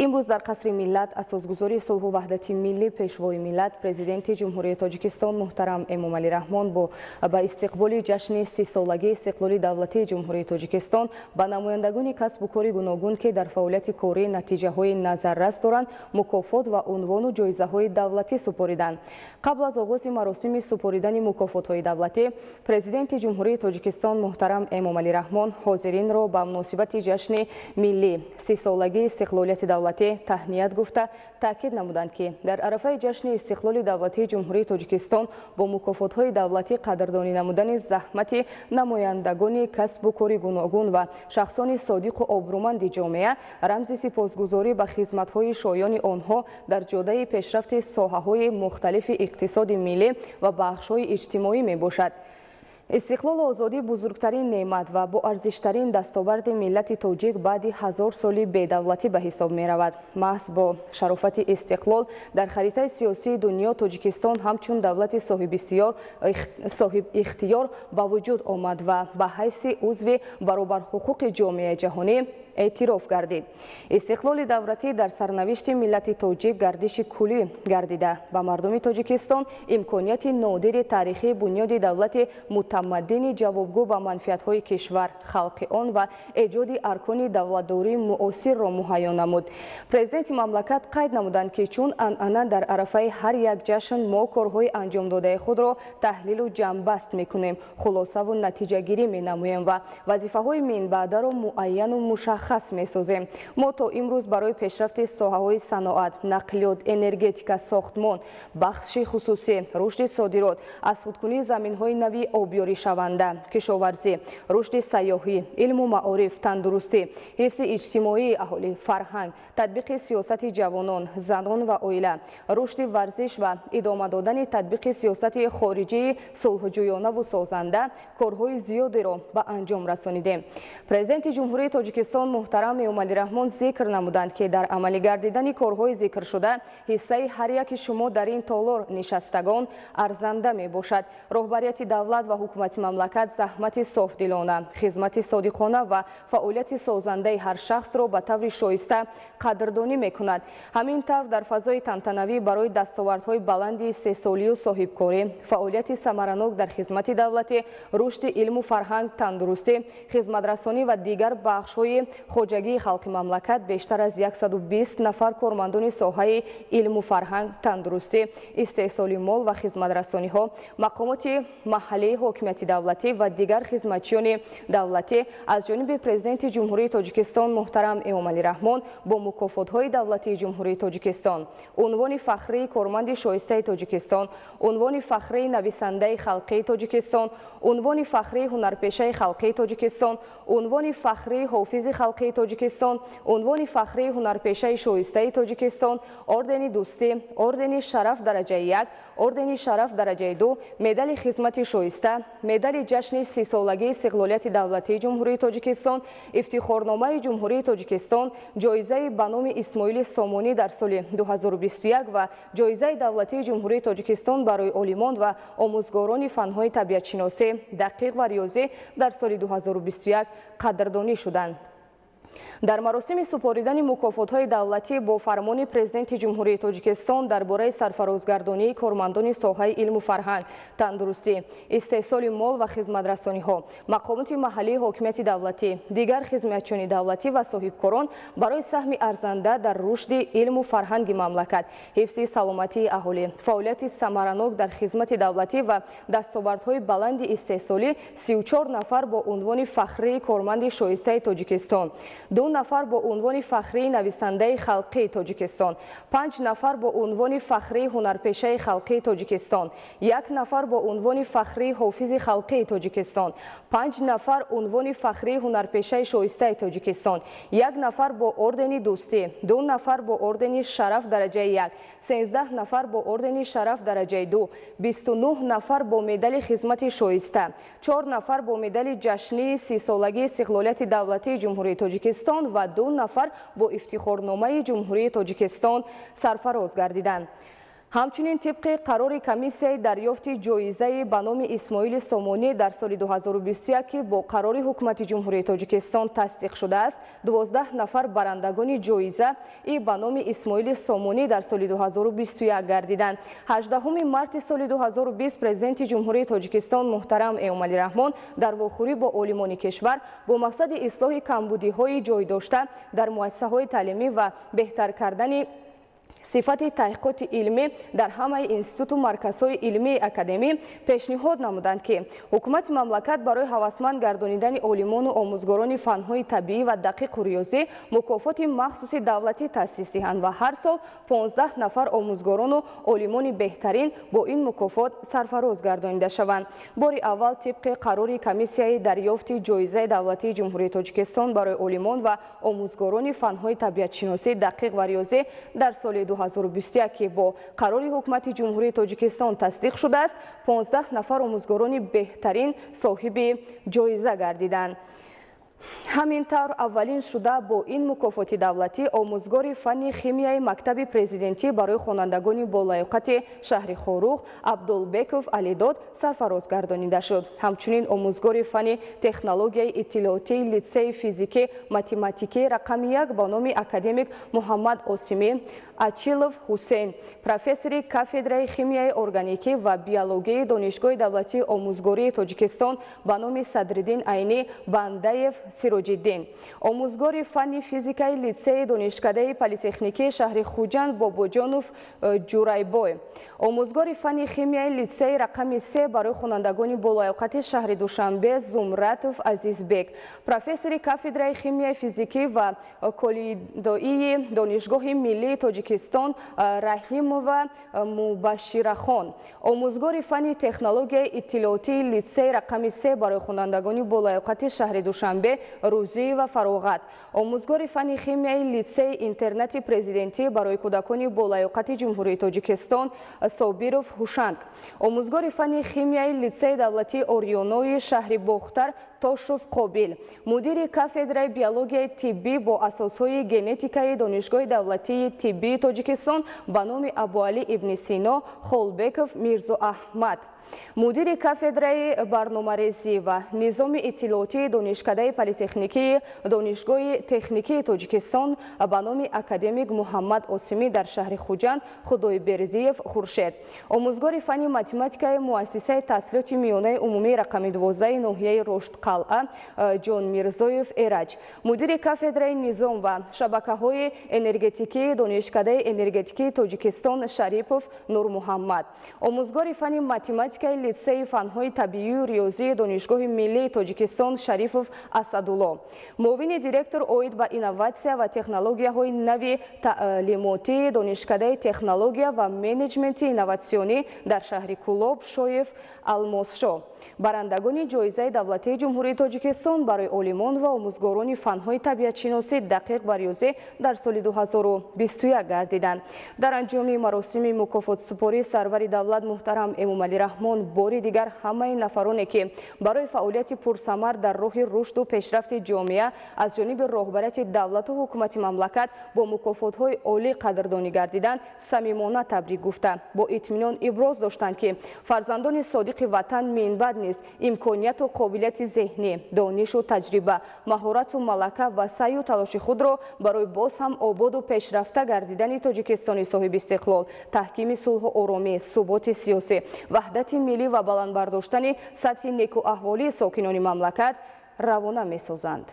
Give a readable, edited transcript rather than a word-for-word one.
امروز در قصر ملت اساسگزاری سلحو وحدتی ملی-Пешвои ملت президенти Ҷумҳурии Тоҷикистон муҳтарам Эмомалӣ Раҳмон ба истиқболи ҷашни 30 солагии истиқлоли давлатии Ҷумҳурии Тоҷикистон ба намояндагони касбу кори гуногун ки дар фаъолияти корӣ натиҷаҳои назаррас доранд мукофот ва унвону ҷоизаҳои давлатӣ супориданд. Қабл аз оғози маросими супоридани мукофотҳои давлатӣ, Президенти Ҷумҳурии Тоҷикистон муҳтарам Эмомалӣ Раҳмон ҳозиринро ба муносибати ҷашни миллӣ 30 солагии истиқлолияти давлатӣ таҳният гуфта, таъкид намуданд ки дар арафаи ҷашни истиқлоли давлатии Ҷумҳурии Тоҷикистон бо мукофотҳои давлатӣ қадрдонӣ намудани заҳмати намояндагони касбу кори гуногун ва шахсони содиқу обрӯманди ҷомеа рамзи сипосгузорӣ ба хизматҳои шоёни онҳо дар ҷодаи пешрафти соҳаҳои мухталифи иқтисоди миллӣ ва бахшҳои иҷтимоӣ мебошад. استقلال آزادی بزرگترین نعمت و با ارزشترین دستاورد ملت توجیک بعد 1000 سالی بی‌دولتی به حساب می رود. محض با شرافت استقلال در خریطه سیاسی دنیا تاجیکستان همچون دولت صاحب اختیار با وجود آمد و به حیث عضو برابر حقوق جامعه جهانی اعتراف گردید. استقلال دولتی در سرنوشت ملت توجیک گردش کلی گردیده و مردم تاجیکستان امکانیت نادر تاریخی بنیاد دولت متمدن جوابگو به منفعت‌های کشور، خلق آن و ایجاد ارکان دولتداری معاصر را مهیا نمود. پرزیدنت مملکت قید نمودند که چون آنان در عرفه هر یک جشن ما کارهای انجام داده خود را تحلیل و جمع‌بست می‌کنیم، خلاصه و نتیجه گیری می‌نماییم و وظیفه‌های منبعد را معین و مشخص می‌سازیم. ما تا امروز برای پیشرفت ساحه‌های صنعت، نقلیات، انرژتیک، ساختمان، بخش خصوصی، رشد صادرات، از خودکنی زمین‌های نوی آبیاری شونده، کشاورزی، رشد سیاحی، علم و معارف، تندرستی، حفظ اجتماعی اهالی، فرهنگ، تطبیق سیاست جوانان، زنان و عائله، رشد ورزش و ادامه دادن تطبیق سیاست خارجی صلح‌جویانه و سازنده کارهای زیادی را به انجام رسانیدیم. پرزیدنت جمهوری تاجیکستان محترم امامعلی رحمان ذکر نمودند که در عملی گردیدن کارهای ذکر شده حصه هر یک شما در این تالار نشستگان ارزنده می باشد. رهبریت دولت و حکومت مملکت زحمت صافدلانه، خدمت صادقانه و فعالیت سازنده هر شخص را به طور شایسته قدردانی می‌کند. همین طور در فضای تنتنوی برای دستاوردهای بلند 3 سالی و صاحبکاری، فعالیت ثمرناک در خدمت دولتی، رشد علم و فرهنگ، تندرستی، خدمترسانی و دیگر بخش‌های خواجگی خلق مملکت بیشتر از 120 نفر کارمندان ساحه علم و فرهنگ، تندرستی، استحصال مال و خدمترسانی‌ها، مقامات محلی حاکمیت دولتی و دیگر خدمتچیان دولتی از جانب پرزیدنت جمهوری تاجیکستان محترم امامعلی رحمان با مکافات‌های دولتی جمهوری تاجیکستان، عنوان فخری کارمند شایسته تاجیکستان، عنوان فخری نویسنده خلقی تاجیکستان، عنوان فخری هنرپیشه خلقی تاجیکستان، عنوان فخری حافظ خلقی تاجیکستان، عنوان فخری هنرپیشه شایسته تاجیکستان، اردن دوستی، اردن شرف درجه 1، اردن شرف درجه 2، مدال خدمت شایسته، مدال جشن 30 سالگی استقلالیت دولتی جمهوری تاجیکستان، افتخارنامه جمهوری تاجیکستان، جایزه به نام اسماعیل سامانی در سال 2021 و جایزه دولتی جمهوری تاجیکستان برای عالمان و آموزگاران فن‌های طبیعت شناسی، دقیق و ریاضی در سال 2021 قدردانی شدند. در مراسم سپاریدن مکافات‌های دولتی با فرمان پرزیدنت جمهوری تاجیکستان درباره سرفرازگردانی کارمندان ساحه علم و فرهنگ، تندرستی، استحصال مال و خدمترسانی‌ها، مقامات محلی حاکمیت دولتی، دیگر خدمتچیان دولتی و صاحبکاران برای سهم ارزنده در رشد علم و فرهنگ مملکت، حفظ سلامتی اهالی، فعالیت ثمرناک در خدمت دولتی و دستاوردهای بلند استحصالی 34 نفر با عنوان فخری کارمند شایسته تاجیکستان، 2 نفر با عنوان فخری نویسنده خلقی تاجیکستان، 5 نفر با عنوان فخری هنرپیشه خلقی تاجیکستان، 1 نفر با عنوان فخری حافظ خلقی تاجیکستان، 5 نفر عنوان فخری هنرپیشه شایسته تاجیکستان، 1 نفر با اردن دوستی، 2 نفر با اردن شرف درجه 1، 13 نفر با اردن شرف درجه 2، 29 نفر با مدال خدمت شایسته، 4 نفر با مدال جشنی 30 سالگی استقلالیت دولتی جمهوری تاجیکستان و 2 نفر با افتخارنامه جمهوری تاجیکستان سرفراز گردیدند. ҳамчунин тибқи қарори комиссияи дарёфти ҷоизаи ба номи Исмоили Сомонӣ дар соли 2021 ки бо қарори ҳукумати Ҷумҳурии Тоҷикистон тасдиқ шудааст, 12 нафар барандагони ҷоиза и ба номи Исмоили Сомонӣ дар соли 2021 гардиданд. 18 марти соли 2020 Президенти Ҷумҳурии Тоҷикистон муҳтарам Эмомалӣ Раҳмон дар вохӯрӣ бо олимони кишвар бо мақсади ислоҳи камбудиҳои ҷойдошта дар муассисаҳои таълимӣ ва беҳтар кардани сифати таҳқиқоти илмӣ дар ҳамаи институту марказҳои илмии академӣ пешниҳод намуданд ки ҳукумати мамлакат барои ҳавасманд гардонидани олимону омӯзгорони фанҳои табиӣ ва дақиқу риёзӣ мукофоти махсуси давлатӣ таъсис диҳанд ва ҳар сол 15 нафар омӯзгорону олимони беҳтарин бо ин мукофот сарфароз гардонида шаванд. Бори аввал тибқи қарори комиссияи дарёфти ҷоизаи давлатии Ҷумҳурии Тоҷикистон барои олимон ва омӯзгорони фанҳои табиатшиносӣ дақиқ ва риёзӣ дар соли 2021 ки бо қарори ҳукумати Ҷумҳурии Тоҷикистон тасдиқ шудааст, 15 нафар омӯзгорони беҳтарин соҳиби ҷоиза гардиданд. ҳамин тавр аввалин шуда бо ин мукофоти давлатӣ омӯзгори фанни химияи мактаби президентӣ барои хонандагони болаёқати шаҳри Хорух Абдулбеков Алидод сарфароз гардонида шуд. ҳамчунин омӯзгори фанни технологияи иттилоотии литсеи физикӣ математикии рақами 1 ба номи академик Муҳаммад Осимӣ Ачилов Ҳусейн, профессори кафедраи химияи органикӣ ва биологияи донишгоҳи давлатии омӯзгории Тоҷикистон ба номи Садриддин Айнӣ Бандаев Сироҷиддин, омӯзгори фанни физикаи литсеи донишкадаи политехникии шаҳри Хуҷанд Бобоҷонов Ҷурайбой, омӯзгори фанни химияи литсеи рақами 3 барои хонандагони болаёқати шаҳри Душанбе Зумратов Азизбек, профессори кафедраи химияи физикӣ ва коллидоии донишгоҳи миллии Тоҷикистон Раҳимова Мубашширахон, омӯзгори фанни технологияи иттилоотии литсеи рақами 3 барои хонандагони болаёқати шаҳри Душанбе Рӯзиева Фароғат, омӯзгори фанни химияи литсеи интернати президентӣ барои кӯдакони болаёқати Ҷумҳурии Тоҷикистон Собиров Ҳушанг, омӯзгори фанни химияи литсеи давлатии Орионои шаҳри Бохтар Тошев Қобил, мудири кафедраи биологияи тиббӣ бо асосҳои генетикаи донишгоҳи давлатии тиббии Тоҷикистон ба номи Абуалӣ ибни Сино Холбеков Мирзо Аҳмад, мудири кафедраи барномарезӣ ва низоми иттилоотии донишкадаи политехникии донишгоҳи техникии Тоҷикистон ба номи академик Муҳаммад Осимӣ дар шаҳри Хуҷанд Худойбердиев Хуршед, омӯзгори фанни математикаи муассисаи таҳсилоти миёнаи умумии рақами 12 ноҳияи Роштқалъа Ҷон Мирзоев Эраҷ, мудири кафедраи низом ва шабакаҳои энергетикии донишкадаи энергетикии Тоҷикистон Шарипов Нурмуҳаммад, омӯзгори фанни математикаи литсеи фанҳои табиию риёзии донишгоҳи миллии Тоҷикистон Шарифов Асадулло, муовини директор оид ба инноватсия ва технологияҳои нави таълимотии донишкадаи технология ва менеҷменти инноватсионӣ дар шаҳри Кӯлоб Шоев Алмосшо, барандагони ҷоизаи давлатии Ҷумҳурии Тоҷикистон барои олимон ва омӯзгорони фанҳои табиатшиносӣ дақиқ ва риёзӣ дар соли 2021 гардиданд. Дар анҷоми маросими мукофотсупории сарвари давлат муҳтарам Эмомалӣ Раҳмон бори дигар ҳамаи нафароне ки барои фаъолияти пурсамар дар роҳи рушду пешрафти ҷомеа аз ҷониби роҳбарияти давлату ҳукумати мамлакат бо мукофотҳои олӣ қадрдонӣ гардиданд, самимона табрик гуфта бо итминон иброз доштанд ки фарзандони содиқи ватан минбаъд низ имконияту қобилияти зеҳнӣ, донишу таҷриба, маҳорату малака ва саъю талоши худро барои боз ҳам ободу пешрафта гардидани Тоҷикистони соҳиби истиқлол, таҳкими сулҳу оромӣ, суботи сиёсӣ, ваҳдати миллӣ ва баландбардоштани сатҳи некуаҳволии сокинони мамлакат равона месозанд.